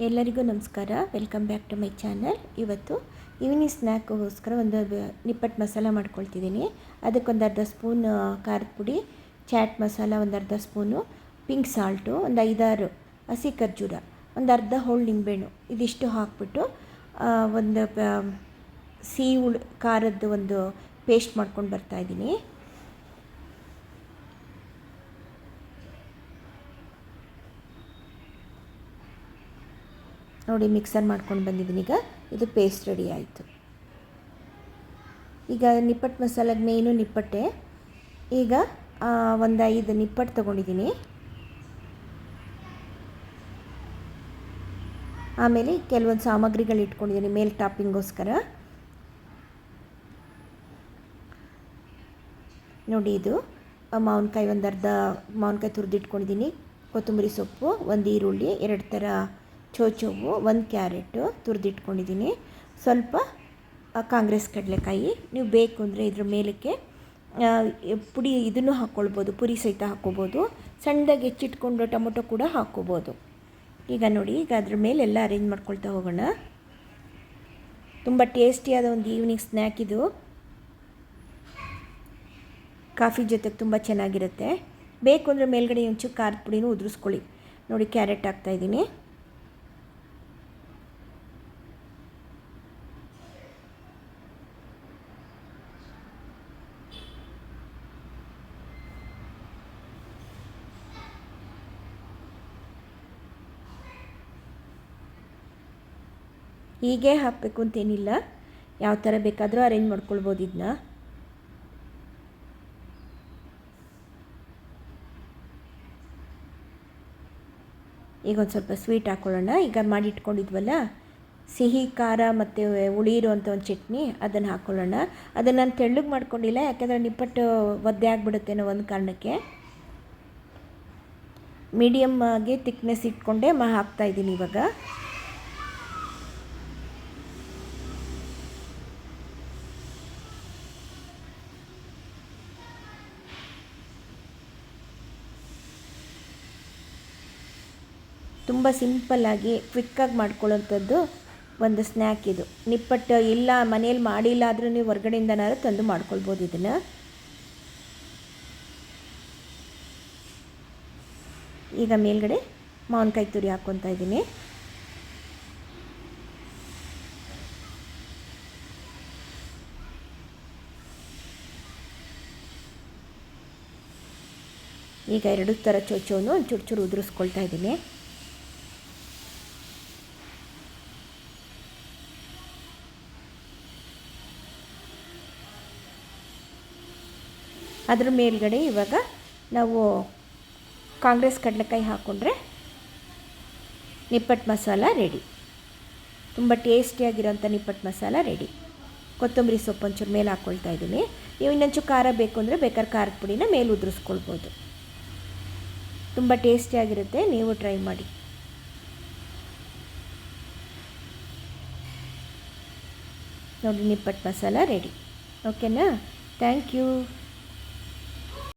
ಎಲ್ಲರಿಗೂ ನಮಸ್ಕಾರ. Welcome back to my channel. ಇವತ್ತು ಈವ್ನಿಂಗ್ ಸ್ನ್ಯಾಕ್ಗೋಸ್ಕರ ಒಂದು ನಿಪ್ಪಟ್ಟು ಮಸಾಲ ಮಾಡ್ಕೊಳ್ತಿದ್ದೀನಿ. ಅದಕ್ಕೊಂದು ಅರ್ಧ ಸ್ಪೂನ್ ಖಾರದ ಪುಡಿ, ಚಾಟ್ ಮಸಾಲ ಒಂದು ಅರ್ಧ ಸ್ಪೂನು, ಪಿಂಕ್ ಸಾಲ್ಟು, ಒಂದು 5-6 ಹಸಿ ಖರ್ಜೂರ, ಒಂದು ಅರ್ಧ ಹೋಳು ನಿಂಬೆಹಣ್ಣು, ಇದಿಷ್ಟು ಹಾಕ್ಬಿಟ್ಟು ಒಂದು ಸಿಹಿ ಖಾರದ್ದು ಒಂದು ಪೇಸ್ಟ್ ಮಾಡ್ಕೊಂಡು ಬರ್ತಾಯಿದ್ದೀನಿ. ನೋಡಿ, ಮಿಕ್ಸರ್ ಮಾಡ್ಕೊಂಡು ಬಂದಿದ್ದೀನಿ. ಈಗ ಇದು ಪೇಸ್ಟ್ ರೆಡಿ ಆಯಿತು. ಈಗ ನಿಪ್ಪಟ್ಟು ಮಸಾಲಾದ ಮೇನು ನಿಪ್ಪಟ್ಟೆ. ಈಗ ಒಂದು 5 ನಿಪ್ಪಟ್ಟು ತೊಗೊಂಡಿದ್ದೀನಿ. ಆಮೇಲೆ ಕೆಲವೊಂದು ಸಾಮಗ್ರಿಗಳು ಇಟ್ಕೊಂಡಿದ್ದೀನಿ ಮೇಲೆ ಟಾಪಿಂಗೋಸ್ಕರ. ನೋಡಿ, ಇದು ಮಾವಿನಕಾಯಿ, ಒಂದು ಅರ್ಧ ಮಾವಿನಕಾಯಿ ತುರಿದಿಟ್ಕೊಂಡಿದ್ದೀನಿ, ಕೊತ್ತಂಬರಿ ಸೊಪ್ಪು, ಒಂದು ಈರುಳ್ಳಿ, 2 ಥರ ಚೋಚೋವು, ಒಂದು ಕ್ಯಾರೆಟು ತುರಿದಿಟ್ಕೊಂಡಿದ್ದೀನಿ, ಸ್ವಲ್ಪ ಕಾಂಗ್ರೆಸ್ ಕಡಲೆಕಾಯಿ. ನೀವು ಬೇಕು ಅಂದರೆ ಇದ್ರ ಮೇಲಕ್ಕೆ ಪುಡಿ ಇದನ್ನು ಹಾಕ್ಕೊಳ್ಬೋದು, ಪುರಿ ಸಹಿತ ಹಾಕ್ಕೋಬೋದು. ಸಣ್ಣದಾಗಿ ಹೆಚ್ಚಿಟ್ಕೊಂಡು ಟೊಮೊಟೊ ಕೂಡ ಹಾಕ್ಕೋಬೋದು. ಈಗ ನೋಡಿ, ಈಗ ಅದ್ರ ಮೇಲೆಲ್ಲ ಅರೇಂಜ್ ಮಾಡ್ಕೊಳ್ತಾ ಹೋಗೋಣ. ತುಂಬ ಟೇಸ್ಟಿಯಾದ ಒಂದು ಈವ್ನಿಂಗ್ ಸ್ನ್ಯಾಕ್ ಇದು. ಕಾಫಿ ಜೊತೆಗೆ ತುಂಬ ಚೆನ್ನಾಗಿರುತ್ತೆ. ಬೇಕು ಅಂದರೆ ಮೇಲ್ಗಡೆ ಒಂಚೂರು ಖಾರದ ಪುಡಿನೂ ಉದುರಿಸ್ಕೊಳ್ಳಿ. ನೋಡಿ, ಕ್ಯಾರೆಟ್ ಹಾಕ್ತಾಯಿದ್ದೀನಿ. ಹೀಗೆ ಹಾಕಬೇಕು ಅಂತೇನಿಲ್ಲ, ಯಾವ ಥರ ಬೇಕಾದರೂ ಅರೇಂಜ್ ಮಾಡ್ಕೊಳ್ಬೋದು ಇದನ್ನ. ಈಗ ಒಂದು ಸ್ವಲ್ಪ ಸ್ವೀಟ್ ಹಾಕ್ಕೊಳ್ಳೋಣ. ಈಗ ಮಾಡಿಟ್ಕೊಂಡಿದ್ವಲ್ಲ ಸಿಹಿ ಖಾರ ಮತ್ತು ಹುಳಿ ಇರುವಂಥ ಒಂದು ಚಟ್ನಿ, ಅದನ್ನು ಹಾಕ್ಕೊಳ್ಳೋಣ. ಅದನ್ನು ನಾನು ತೆಳ್ಳಗೆ ಮಾಡ್ಕೊಂಡಿಲ್ಲ, ಯಾಕೆಂದರೆ ನಿಪ್ಪಟ್ಟು ಒದ್ದೆ ಆಗಿಬಿಡುತ್ತೆ ಅನ್ನೋ ಒಂದು ಕಾರಣಕ್ಕೆ. ಮೀಡಿಯಮ್ ಆಗಿ ತಿಕ್ನೆಸ್ ಇಟ್ಕೊಂಡೆ ಹಾಕ್ತಾಯಿದ್ದೀನಿ ಇವಾಗ. ತುಂಬ ಸಿಂಪಲ್ಲಾಗಿ ಕ್ವಿಕ್ಕಾಗಿ ಮಾಡ್ಕೊಳ್ಳೋಂಥದ್ದು ಒಂದು ಸ್ನ್ಯಾಕ್ ಇದು. ನಿಪ್ಪಟ್ಟು ಇಲ್ಲ ಮನೇಲಿ ಮಾಡಿಲ್ಲ ಆದರೂ ನೀವು ಹೊರ್ಗಡೆಯಿಂದನಾದ್ರೂ ತಂದು ಮಾಡ್ಕೊಳ್ಬೋದು ಇದನ್ನು. ಈಗ ಮೇಲ್ಗಡೆ ಮಾವಿನಕಾಯಿ ತುರಿ ಹಾಕ್ಕೊತಾ ಇದ್ದೀನಿ. ಈಗ 2 ಥರ ಚೋಚೋನು ಒಂದು ಚೂರು ಉದುರಿಸ್ಕೊಳ್ತಾ ಇದ್ದೀನಿ. ಅದ್ರ ಮೇಲ್ಗಡೆ ಇವಾಗ ನಾವು ಕಾಂಗ್ರೆಸ್ ಕಡಲೆಕಾಯಿ ಹಾಕ್ಕೊಂಡ್ರೆ ನಿಪ್ಪಟ್ಟು ಮಸಾಲ ರೆಡಿ. ತುಂಬ ಟೇಸ್ಟಿಯಾಗಿರೋಂಥ ನಿಪ್ಪಟ್ಟು ಮಸಾಲ ರೆಡಿ. ಕೊತ್ತಂಬರಿ ಸೊಪ್ಪು ಒಂಚೂರು ಮೇಲೆ ಹಾಕ್ಕೊಳ್ತಾ ಇದ್ದೀನಿ. ನೀವು ಇನ್ನೊಂಚೂರು ಖಾರ ಬೇಕು ಅಂದರೆ ಬೇಕಾದ್ರೆ ಖಾರದ ಪುಡಿನ ಮೇಲೆ ಉದುರಿಸ್ಕೊಳ್ಬೋದು. ತುಂಬ ಟೇಸ್ಟಿಯಾಗಿರುತ್ತೆ, ನೀವು ಟ್ರೈ ಮಾಡಿ. ನೋಡಿ, ನಿಪ್ಪಟ್ಟು ಮಸಾಲ ರೆಡಿ. ಓಕೆನಾ? Thank you.